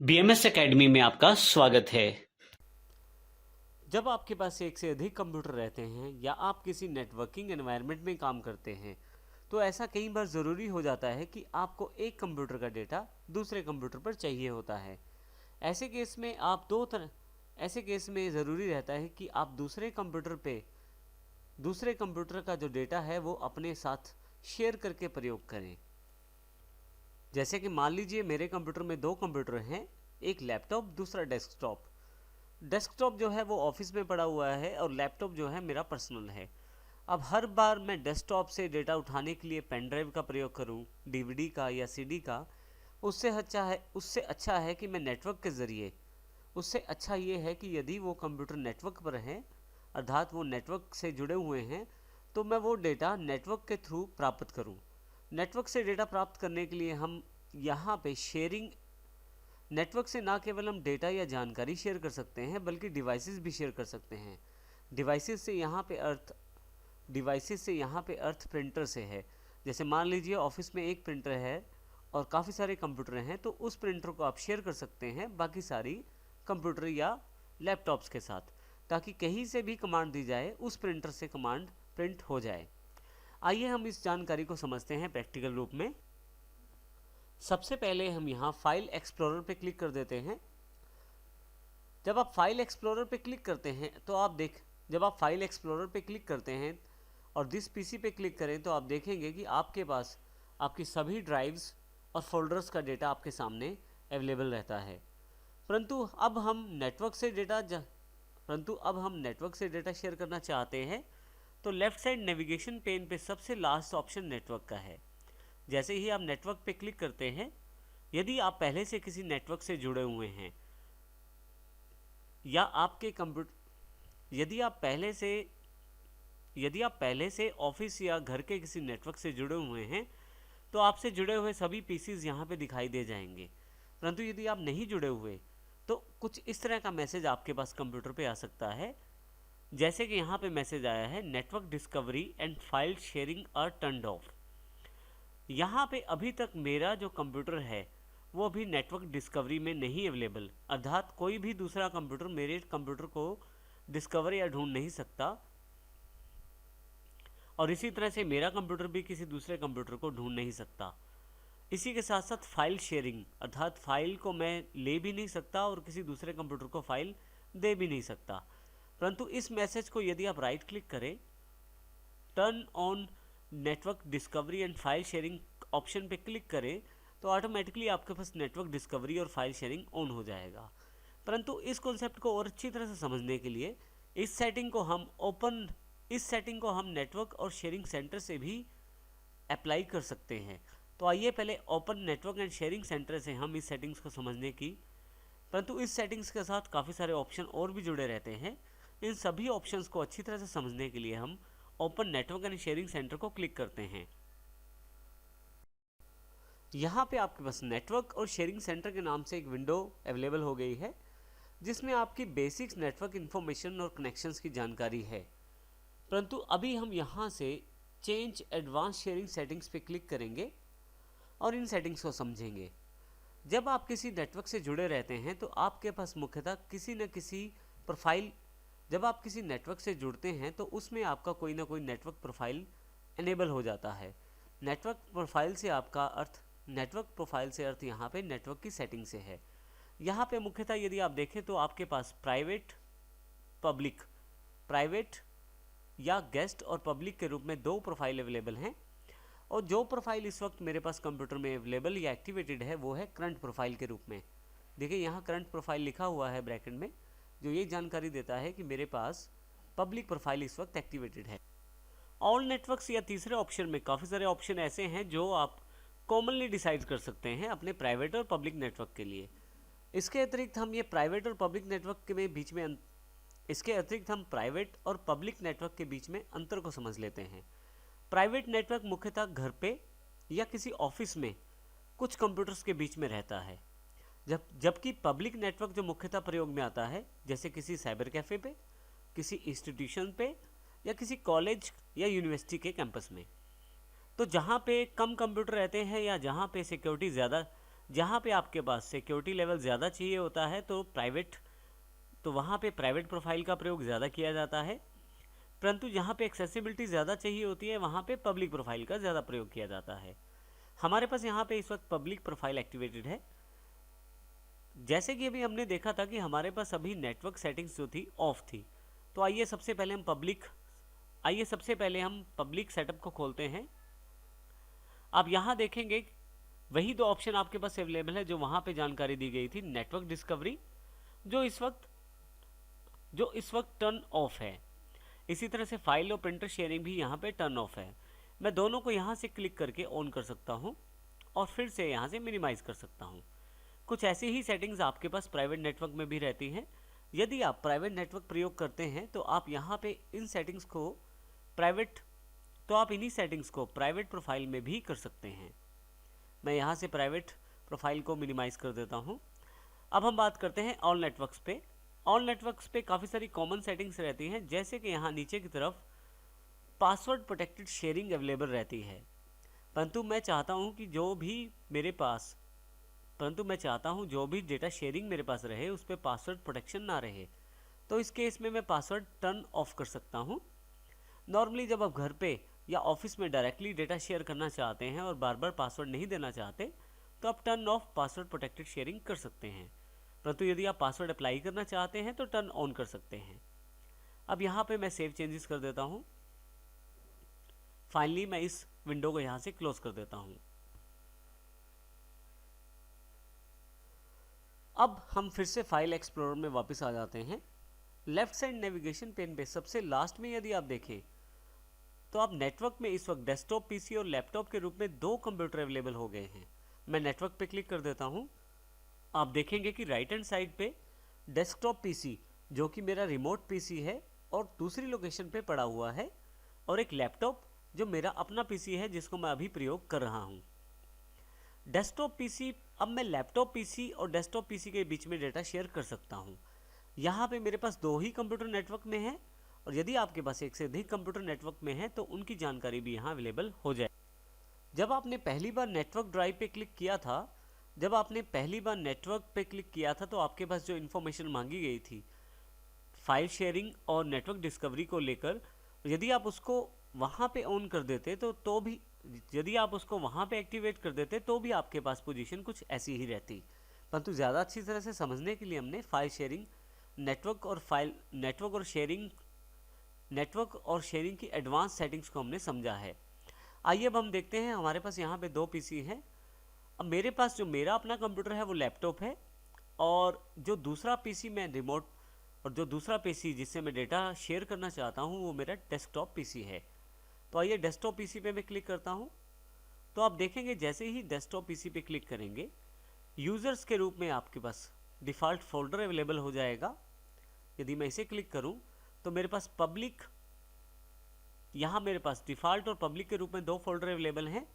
BMS academy में आपका स्वागत है। जब आपके पास एक से अधिक कंप्यूटर रहते हैं या आप किसी नेटवर्किंग एनवायरनमेंट में काम करते हैं तो ऐसा कई बार ज़रूरी हो जाता है कि आपको एक कंप्यूटर का डेटा दूसरे कंप्यूटर पर चाहिए होता है। ऐसे केस में आप दो तरह ऐसे केस में ज़रूरी रहता है कि आप दूसरे कंप्यूटर का जो डेटा है वो अपने साथ शेयर करके प्रयोग करें। जैसे कि मान लीजिए मेरे कंप्यूटर में दो कंप्यूटर हैं, एक लैपटॉप दूसरा डेस्कटॉप। डेस्कटॉप जो है वो ऑफिस में पड़ा हुआ है और लैपटॉप जो है मेरा पर्सनल है। अब हर बार मैं डेस्कटॉप से डेटा उठाने के लिए पेन ड्राइव का प्रयोग करूं, डीवीडी का या सीडी का, उससे अच्छा है कि मैं नेटवर्क के ज़रिए उससे अच्छा ये है कि यदि वो कंप्यूटर नेटवर्क पर हैं, अर्थात वो नेटवर्क से जुड़े हुए हैं, तो मैं वो डेटा नेटवर्क के थ्रू प्राप्त करूं। नेटवर्क से डेटा प्राप्त करने के लिए हम यहाँ पे शेयरिंग नेटवर्क से ना केवल हम डेटा या जानकारी शेयर कर सकते हैं बल्कि डिवाइसेस भी शेयर कर सकते हैं। डिवाइसेस से यहाँ पे अर्थ प्रिंटर से है। जैसे मान लीजिए ऑफिस में एक प्रिंटर है और काफ़ी सारे कंप्यूटर हैं, तो उस प्रिंटर को आप शेयर कर सकते हैं बाकी सारी कंप्यूटर या लैपटॉप्स के साथ, ताकि कहीं से भी कमांड दी जाए उस प्रिंटर से कमांड प्रिंट हो जाए। आइए हम इस जानकारी को समझते हैं प्रैक्टिकल रूप में। सबसे पहले हम यहाँ फाइल एक्सप्लोरर पे क्लिक कर देते हैं। जब आप फाइल एक्सप्लोरर पे क्लिक करते हैं और दिस पीसी पे क्लिक करें तो आप देखेंगे कि आपके पास आपकी सभी ड्राइव्स और फोल्डर्स का डेटा आपके सामने अवेलेबल रहता है। परंतु अब हम नेटवर्क से डेटा शेयर करना चाहते हैं, तो लेफ्ट साइड नेविगेशन पेन पे सबसे लास्ट ऑप्शन नेटवर्क का है। जैसे ही आप नेटवर्क पे क्लिक करते हैं, यदि आप पहले से किसी नेटवर्क से जुड़े हुए हैं या यदि आप पहले से ऑफिस या घर के किसी नेटवर्क से जुड़े हुए हैं, तो आपसे जुड़े हुए सभी पीसीज यहाँ पे दिखाई दे जाएंगे। परंतु यदि आप नहीं जुड़े हुए तो कुछ इस तरह का मैसेज आपके पास कंप्यूटर पे आ सकता है। जैसे कि यहाँ पे मैसेज आया है, network discovery and file sharing our turned of. यहाँ पे अभी तक मेरा जो कंप्यूटर है वो अभी नेटवर्क डिस्कवरी में नहीं अवेलेबल, अर्थात कोई भी दूसरा कंप्यूटर मेरे कंप्यूटर को डिस्कवर या ढूंढ नहीं सकता, और इसी तरह से मेरा कंप्यूटर भी किसी दूसरे कंप्यूटर को ढूंढ नहीं सकता। इसी के साथ साथ फाइल शेयरिंग, अर्थात फाइल को मैं ले भी नहीं सकता और किसी दूसरे कंप्यूटर को फाइल दे भी नहीं सकता। परंतु इस मैसेज को यदि आप राइट क्लिक करें, turn on network discovery and file sharing option पे क्लिक करें, तो ऑटोमेटिकली आपके पास नेटवर्क डिस्कवरी और फाइल शेयरिंग ऑन हो जाएगा। परंतु इस कॉन्सेप्ट को और अच्छी तरह से समझने के लिए इस सेटिंग को हम नेटवर्क और शेयरिंग सेंटर से भी अप्लाई कर सकते हैं। तो आइए पहले open network and sharing centre से हम इस सेटिंग्स को समझने की। परंतु इस सेटिंग्स के साथ काफ़ी सारे ऑप्शन और भी जुड़े रहते हैं। इन सभी ऑप्शंस को अच्छी तरह से समझने के लिए हम open network and sharing centre को क्लिक करते हैं। यहाँ पे आपके पास नेटवर्क और शेयरिंग सेंटर के नाम से एक विंडो अवेलेबल हो गई है, जिसमें आपकी बेसिक्स नेटवर्क इन्फॉर्मेशन और कनेक्शंस की जानकारी है। परंतु अभी हम यहाँ से चेंज एडवांस शेयरिंग सेटिंग्स पे क्लिक करेंगे और इन सेटिंग्स को समझेंगे। जब आप किसी नेटवर्क से जुड़े रहते हैं तो आपके पास मुख्यतः जब आप किसी नेटवर्क से जुड़ते हैं तो उसमें आपका कोई ना कोई नेटवर्क प्रोफाइल एनेबल हो जाता है। नेटवर्क प्रोफाइल से अर्थ यहाँ पे नेटवर्क की सेटिंग से है। यहाँ पे मुख्यतः यदि आप देखें तो आपके पास प्राइवेट या गेस्ट और पब्लिक के रूप में दो प्रोफाइल अवेलेबल हैं, और जो प्रोफाइल इस वक्त मेरे पास कंप्यूटर में अवेलेबल या एक्टिवेटेड है वो है करंट प्रोफाइल के रूप में। देखिए यहाँ करंट प्रोफाइल लिखा हुआ है ब्रैकेट में, जो ये जानकारी देता है कि मेरे पास पब्लिक प्रोफाइल इस वक्त एक्टिवेटेड है। ऑल नेटवर्क्स या तीसरे ऑप्शन में काफ़ी सारे ऑप्शन ऐसे हैं जो आप कॉमनली डिसाइड कर सकते हैं अपने प्राइवेट और पब्लिक नेटवर्क के लिए। इसके अतिरिक्त हम प्राइवेट और पब्लिक नेटवर्क के बीच में अंतर को समझ लेते हैं। प्राइवेट नेटवर्क मुख्यतः घर पे या किसी ऑफिस में कुछ कंप्यूटर्स के बीच में रहता है, जबकि पब्लिक नेटवर्क जो मुख्यतः प्रयोग में आता है, जैसे किसी साइबर कैफ़े पे, किसी इंस्टीट्यूशन पे या किसी कॉलेज या यूनिवर्सिटी के कैंपस में। तो जहाँ पे कम कंप्यूटर रहते हैं या जहाँ पे सिक्योरिटी जहाँ पे आपके पास सिक्योरिटी लेवल ज़्यादा चाहिए होता है तो वहाँ पे प्राइवेट प्रोफाइल का प्रयोग ज़्यादा किया जाता है, परंतु जहाँ पे एक्सेसिबिलिटी ज़्यादा चाहिए होती है वहाँ पे पब्लिक प्रोफाइल का ज़्यादा प्रयोग किया जाता है। हमारे पास यहाँ पे इस वक्त पब्लिक प्रोफाइल एक्टिवेटेड है। जैसे कि अभी हमने देखा था कि हमारे पास अभी नेटवर्क सेटिंग्स जो थी ऑफ थी, तो आइए सबसे पहले हम पब्लिक सेटअप को खोलते हैं। आप यहाँ देखेंगे वही दो ऑप्शन आपके पास अवेलेबल है जो वहाँ पे जानकारी दी गई थी, नेटवर्क डिस्कवरी जो इस वक्त टर्न ऑफ है। इसी तरह से फाइल और प्रिंटर शेयरिंग भी यहाँ पे टर्न ऑफ है। मैं दोनों को यहाँ से क्लिक करके ऑन कर सकता हूँ और फिर से यहाँ से मिनिमाइज कर सकता हूँ। कुछ ऐसी ही सेटिंग्स आपके पास प्राइवेट नेटवर्क में भी रहती हैं। यदि आप प्राइवेट नेटवर्क प्रयोग करते हैं तो आप यहाँ पे इन्हीं सेटिंग्स को प्राइवेट प्रोफाइल में भी कर सकते हैं। मैं यहाँ से प्राइवेट प्रोफाइल को मिनिमाइज कर देता हूँ। अब हम बात करते हैं ऑल नेटवर्क्स पे। ऑल नेटवर्क्स पे काफ़ी सारी कॉमन सेटिंग्स रहती हैं, जैसे कि यहाँ नीचे की तरफ पासवर्ड प्रोटेक्टेड शेयरिंग अवेलेबल रहती है, परंतु मैं चाहता हूँ जो भी डेटा शेयरिंग मेरे पास रहे उस पर पासवर्ड प्रोटेक्शन ना रहे। तो इस केस में मैं पासवर्ड टर्न ऑफ कर सकता हूँ। नॉर्मली जब आप घर पे या ऑफिस में डायरेक्टली डेटा शेयर करना चाहते हैं और बार बार पासवर्ड नहीं देना चाहते तो आप turn off password protected sharing कर सकते हैं, परंतु यदि आप पासवर्ड अप्लाई करना चाहते हैं तो टर्न ऑन कर सकते हैं। अब यहाँ पे मैं सेव चेंजेस कर देता हूँ। फाइनली मैं इस विंडो को यहाँ से क्लोज कर देता हूँ। अब हम फिर से फाइल एक्सप्लोरर में वापस आ जाते हैं। लेफ्ट साइड नेविगेशन पेन पे सबसे लास्ट में यदि आप देखें तो आप नेटवर्क में इस वक्त डेस्कटॉप पीसी और लैपटॉप के रूप में दो कंप्यूटर अवेलेबल हो गए हैं। मैं नेटवर्क पे क्लिक कर देता हूँ। आप देखेंगे कि राइट हैंड साइड पे डेस्कटॉप पीसी जो कि मेरा रिमोट पीसी है और दूसरी लोकेशन पे पड़ा हुआ है, और एक लैपटॉप जो मेरा अपना पीसी है जिसको मैं अभी प्रयोग कर रहा हूँ। डेस्कटॉप पीसी, अब मैं लैपटॉप पीसी और डेस्कटॉप पीसी के बीच में डेटा शेयर कर सकता हूँ। यहाँ पे मेरे पास दो ही कंप्यूटर नेटवर्क में है, और यदि आपके पास एक से अधिक कंप्यूटर नेटवर्क में है तो उनकी जानकारी भी यहाँ अवेलेबल हो जाए। जब आपने पहली बार नेटवर्क ड्राइव पे क्लिक किया था तो आपके पास जो इन्फॉर्मेशन मांगी गई थी फाइल शेयरिंग और नेटवर्क डिस्कवरी को लेकर, यदि आप उसको वहाँ पे ऑन कर देते यदि आप उसको वहाँ पे एक्टिवेट कर देते तो भी आपके पास पोजीशन कुछ ऐसी ही रहती। परंतु ज़्यादा अच्छी तरह से समझने के लिए हमने फाइल शेयरिंग, नेटवर्क और शेयरिंग की एडवांस सेटिंग्स को हमने समझा है। आइए अब हम देखते हैं। हमारे पास यहाँ पे दो पीसी हैं। अब मेरे पास जो मेरा अपना कंप्यूटर है वो लैपटॉप है, और जो दूसरा पीसी जिससे मैं डेटा शेयर करना चाहता हूँ वो मेरा डेस्कटॉप पीसी है। तो आइए डेस्कटॉप पीसी पे मैं क्लिक करता हूँ। तो आप देखेंगे जैसे ही डेस्कटॉप पीसी पे क्लिक करेंगे यूज़र्स के रूप में आपके पास डिफ़ॉल्ट फोल्डर अवेलेबल हो जाएगा। यदि मैं इसे क्लिक करूँ तो मेरे पास डिफ़ॉल्ट और पब्लिक के रूप में दो फोल्डर अवेलेबल हैं।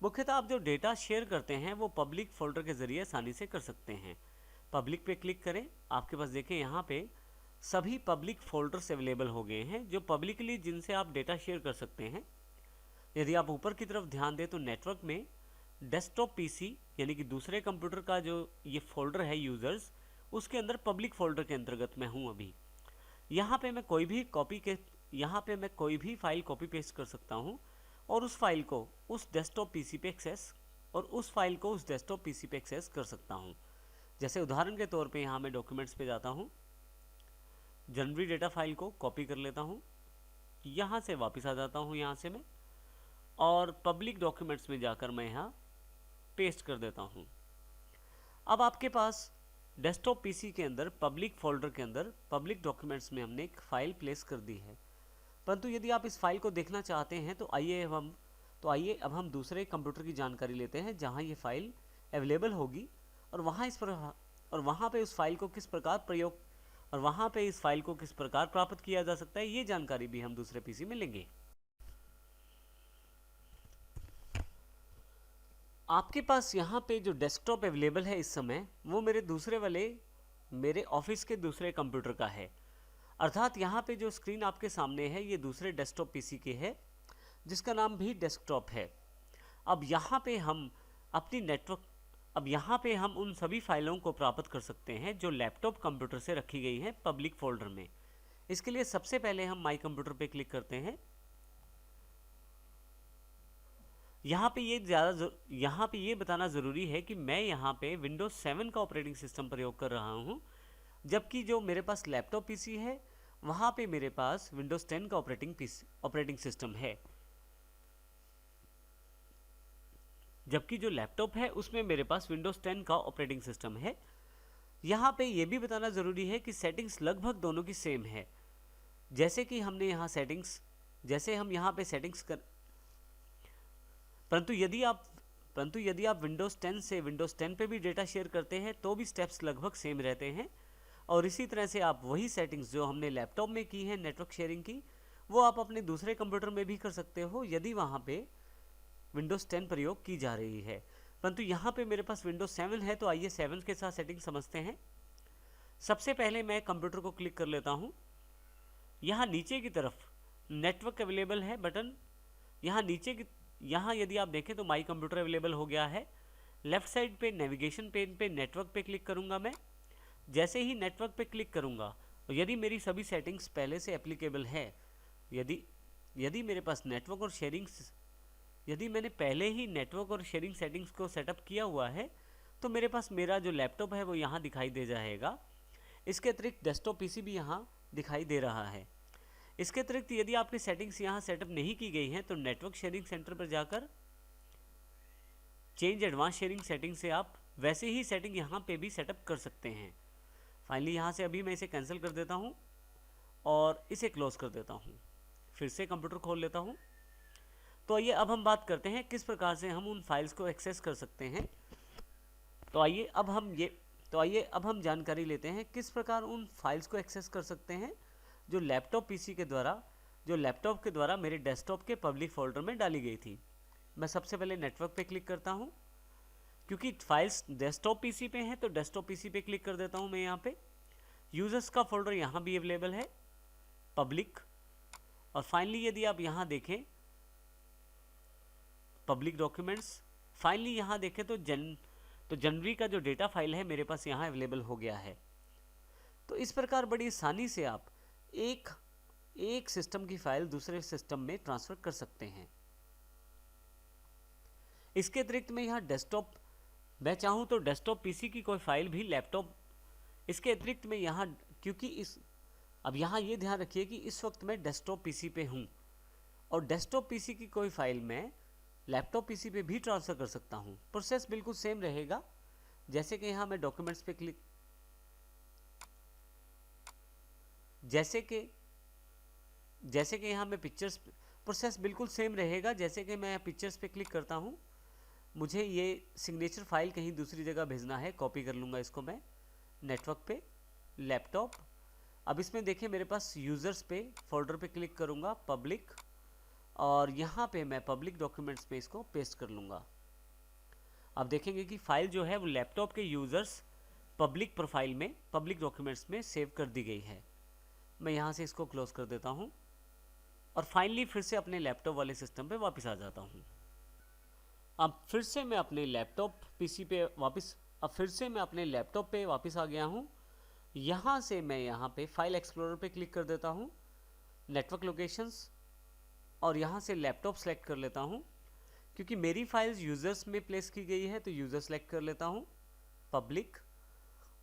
मुख्यतः आप जो डेटा शेयर करते हैं वो पब्लिक फोल्डर के ज़रिए आसानी से कर सकते हैं। पब्लिक पे क्लिक करें, आपके पास देखें यहाँ पे सभी पब्लिक फोल्डर्स अवेलेबल हो गए हैं जो पब्लिकली जिनसे आप डेटा शेयर कर सकते हैं। यदि आप ऊपर की तरफ ध्यान दें तो नेटवर्क में डेस्कटॉप पीसी यानी कि दूसरे कंप्यूटर का जो ये फोल्डर है यूज़र्स, उसके अंदर पब्लिक फोल्डर के अंतर्गत मैं हूँ अभी। यहाँ पे मैं कोई भी फाइल कॉपी पेस्ट कर सकता हूँ और उस फाइल को उस डेस्कटॉप पीसी पे एक्सेस कर सकता हूँ। जैसे उदाहरण के तौर पे यहाँ मैं डॉक्यूमेंट्स पे जाता हूँ, जनवरी डेटा फाइल को कॉपी कर लेता हूँ, यहाँ से वापस आ जाता हूँ यहाँ से मैं, और पब्लिक डॉक्यूमेंट्स में जाकर मैं यहाँ पेस्ट कर देता हूँ। अब आपके पास डेस्कटॉप पीसी के अंदर पब्लिक फोल्डर के अंदर पब्लिक डॉक्यूमेंट्स में हमने एक फ़ाइल प्लेस कर दी है, परंतु यदि आप इस फाइल को देखना चाहते हैं तो आइए अब हम दूसरे कंप्यूटर की जानकारी लेते हैं जहां ये फाइल अवेलेबल होगी, और वहां पे इस फाइल को किस प्रकार प्राप्त किया जा सकता है, ये जानकारी भी हम दूसरे पीसी में लेंगे। आपके पास यहाँ पे जो डेस्कटॉप अवेलेबल है इस समय वो मेरे ऑफिस के दूसरे कंप्यूटर का है, अर्थात यहाँ पे जो स्क्रीन आपके सामने है ये दूसरे डेस्कटॉप पीसी के है जिसका नाम भी डेस्कटॉप है। अब यहाँ पे हम अपनी अब यहाँ पे हम उन सभी फाइलों को प्राप्त कर सकते हैं जो लैपटॉप कंप्यूटर से रखी गई हैं पब्लिक फोल्डर में। इसके लिए सबसे पहले हम माई कंप्यूटर पे क्लिक करते हैं। यहाँ पे ये बताना ज़रूरी है कि मैं यहाँ पे विंडोज़ 7 का ऑपरेटिंग सिस्टम प्रयोग कर रहा हूँ, जबकि जो मेरे पास लैपटॉप पीसी है वहाँ पे मेरे पास विंडोज़ 10 का ऑपरेटिंग सिस्टम है। जबकि जो लैपटॉप है उसमें मेरे पास विंडोज़ 10 का ऑपरेटिंग सिस्टम है। यहाँ पे ये भी बताना ज़रूरी है कि सेटिंग्स लगभग दोनों की सेम है। जैसे कि हमने यहाँ हम यहाँ पे सेटिंग्स कर परंतु यदि आप विंडोज़ 10 से विंडोज़ 10 पे भी डेटा शेयर करते हैं तो भी स्टेप्स लगभग सेम रहते हैं। और इसी तरह से आप वही सेटिंग्स जो हमने लैपटॉप में की है नेटवर्क शेयरिंग की, वो आप अपने दूसरे कंप्यूटर में भी कर सकते हो यदि वहाँ पे विंडोज़ 10 प्रयोग की जा रही है। परंतु यहाँ पे मेरे पास विंडोज़ 7 है, तो आइए 7 के साथ सेटिंग समझते हैं। सबसे पहले मैं कंप्यूटर को क्लिक कर लेता हूँ। यहाँ नीचे की तरफ नेटवर्क अवेलेबल है बटन। यहाँ यदि आप देखें तो माई कंप्यूटर अवेलेबल हो गया है। लेफ्ट साइड पे नेविगेशन पेन पे नेटवर्क पे क्लिक करूँगा मैं। जैसे ही नेटवर्क पे क्लिक करूँगा और यदि मेरी सभी सेटिंग्स पहले से एप्लीकेबल है, यदि मेरे पास नेटवर्क और यदि मैंने पहले ही नेटवर्क और शेयरिंग सेटिंग्स को सेटअप किया हुआ है, तो मेरे पास मेरा जो लैपटॉप है वो यहाँ दिखाई दे जाएगा। इसके अतिरिक्त डेस्कटॉप पीसी भी यहाँ दिखाई दे रहा है। इसके अतिरिक्त यदि आपकी सेटिंग्स यहाँ सेटअप नहीं की गई हैं तो नेटवर्क शेयरिंग सेंटर पर जाकर चेंज एडवांस शेयरिंग सेटिंग से आप वैसे ही सेटिंग यहाँ पे भी सेटअप कर सकते हैं। फाइनली यहाँ से अभी मैं इसे कैंसिल कर देता हूँ और इसे क्लोज कर देता हूँ। फिर से कंप्यूटर खोल लेता हूँ। तो आइए अब हम बात करते हैं किस प्रकार से हम उन फाइल्स को एक्सेस कर सकते हैं। तो आइए अब हम जानकारी लेते हैं किस प्रकार उन फाइल्स को एक्सेस कर सकते हैं जो लैपटॉप के द्वारा मेरे डेस्कटॉप के पब्लिक फोल्डर में डाली गई थी। मैं सबसे पहले नेटवर्क पे क्लिक करता हूँ। क्योंकि फाइल्स डेस्कटॉप पीसी पे हैं तो डेस्कटॉप पीसी पे क्लिक कर देता हूँ मैं। यहाँ पे यूजर्स का फोल्डर यहाँ भी अवेलेबल है, पब्लिक। और फाइनली यदि आप यहाँ देखें पब्लिक डॉक्यूमेंट्स, फाइनली यहाँ देखें तो जनवरी का जो डेटा फाइल है मेरे पास यहाँ अवेलेबल हो गया है। तो इस प्रकार बड़ी आसानी से आप एक सिस्टम की फाइल दूसरे सिस्टम में ट्रांसफर कर सकते हैं। इसके अतिरिक्त मैं यहाँ मैं चाहूँ तो डेस्कटॉप पीसी की कोई फाइल भी लैपटॉप, इसके अतिरिक्त मैं यहाँ अब यहाँ ये ध्यान रखिए कि इस वक्त मैं डेस्कटॉप पीसी पे हूँ और डेस्कटॉप पीसी की कोई फाइल मैं लैपटॉप पीसी पे भी ट्रांसफ़र कर सकता हूँ। प्रोसेस बिल्कुल सेम रहेगा। जैसे कि यहाँ मैं डॉक्यूमेंट्स पे क्लिक जैसे कि यहाँ मैं पिक्चर्स, प्रोसेस बिल्कुल सेम रहेगा। जैसे कि मैं पिक्चर्स पे क्लिक करता हूँ, मुझे ये सिग्नेचर फाइल कहीं दूसरी जगह भेजना है, कॉपी कर लूँगा इसको मैं नेटवर्क पे, लैपटॉप। अब इसमें देखिए मेरे पास यूज़र्स पे फोल्डर पे क्लिक करूँगा, पब्लिक, और यहाँ पे मैं पब्लिक डॉक्यूमेंट्स पे इसको पेस्ट कर लूँगा। अब देखेंगे कि फाइल जो है वो लैपटॉप के यूज़र्स पब्लिक प्रोफाइल में, पब्लिक डॉक्यूमेंट्स में सेव कर दी गई है। मैं यहाँ से इसको क्लोज कर देता हूँ और फाइनली फिर से अपने लैपटॉप वाले सिस्टम पे वापस आ जाता हूँ। अब फिर से मैं अपने लैपटॉप पे वापस आ गया हूँ। यहाँ से मैं यहाँ पे फाइल एक्सप्लोरर पे क्लिक कर देता हूँ, नेटवर्क लोकेशंस, और यहाँ से लैपटॉप सेलेक्ट कर लेता हूँ। क्योंकि मेरी फाइल्स यूज़र्स में प्लेस की गई है तो यूज़र सेलेक्ट कर लेता हूँ, पब्लिक,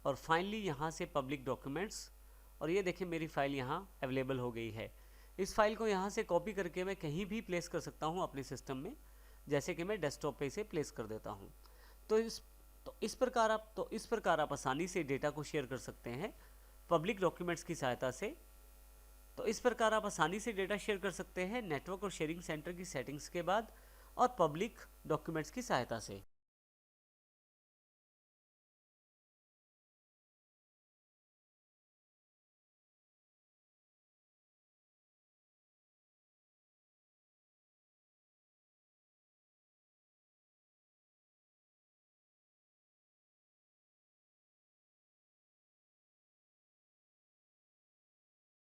और फाइनली यहाँ से पब्लिक डॉक्यूमेंट्स, और ये देखिए मेरी फ़ाइल यहाँ अवेलेबल हो गई है। इस फाइल को यहाँ से कॉपी करके मैं कहीं भी प्लेस कर सकता हूँ अपने सिस्टम में, जैसे कि मैं डेस्कटॉप पे इसे प्लेस कर देता हूँ। तो इस प्रकार आप आसानी से डेटा को शेयर कर सकते हैं पब्लिक डॉक्यूमेंट्स की सहायता से। तो इस प्रकार आप आसानी से डेटा शेयर कर सकते हैं नेटवर्क और शेयरिंग सेंटर की सेटिंग्स के बाद और पब्लिक डॉक्यूमेंट्स की सहायता से।